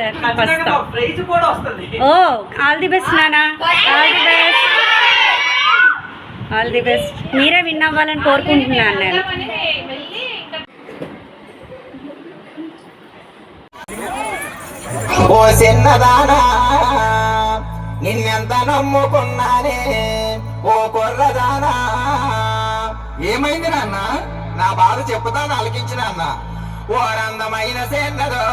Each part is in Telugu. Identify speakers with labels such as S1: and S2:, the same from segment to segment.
S1: ఓ ఆల్ ది బెస్ట్ నానా, all the best, all the best. మీరే విన్ అవ్వాలని కోరుకుంటున్నాను నేను.
S2: ఓ చిన్నదానా నిన్నెంత నమ్ముకున్నానే, ఓ కుర్రదానా. ఏమైంది నాన్న? నా బాధ చెప్పుతాను ఆలకించి నాన్న. ఓ రందమైన చిన్నదో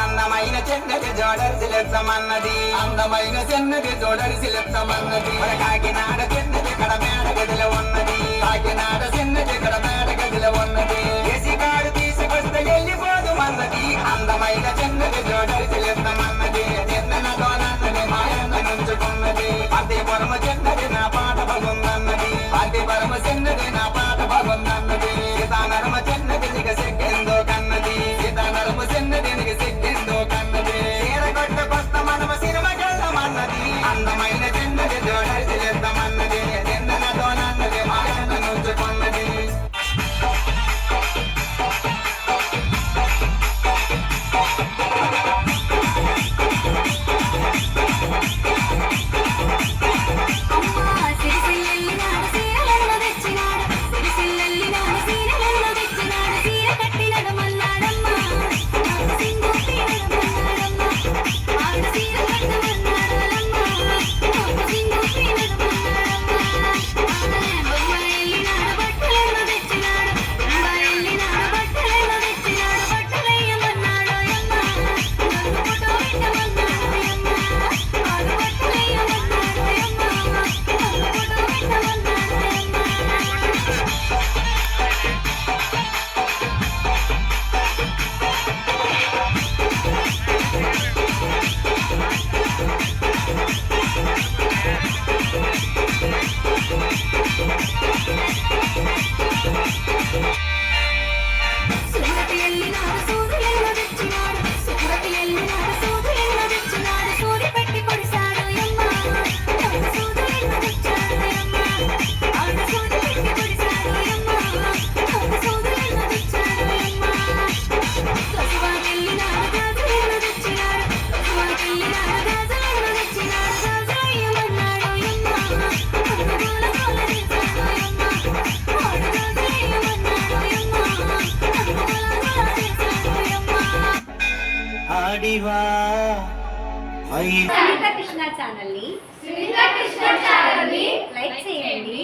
S2: అందమైన చెన్నది జోడరిసిలెత్తమన్నది, అందమైన చెన్నది జోడరిసిలెత్తమన్నది. కాకినాడ చెన్నది కడ మేడ గదిలో ఉన్నది, కాకినాడ చెన్నది కడ మేడ గదిలో ఉన్నది. ఏసి కాడు తీసుకొస్తే వెళ్ళిపోదు అన్నది, అందమైన చెన్నది జోడరిసిలెత్తమన్నది. చెన్ననతో నన్నది మాయన్న నుంచుకున్నది, పార్తీపురమ చెన్నది నా పాట బాగుందన్నది, పార్తీపురమ చెన్నది నా పాట బాగుందన్నది. సీతానరమ చెన్నది నిగ సెక్కెందో కన్నది, సీతానరమ చెన్నది నిగ సెక్కెందో కన్నది. చీరగొట్ట కొత్త మనమ సినిమకెళ్ళమన్నది, అందమైన చెన్నది జోడరిసిలెత్తమన్నది. చెన్ననతో నన్నది మాయన్న నుంచుకున్నది.
S1: సునీత కృష్ణ ఛానల్ ని లైక్ చేయండి.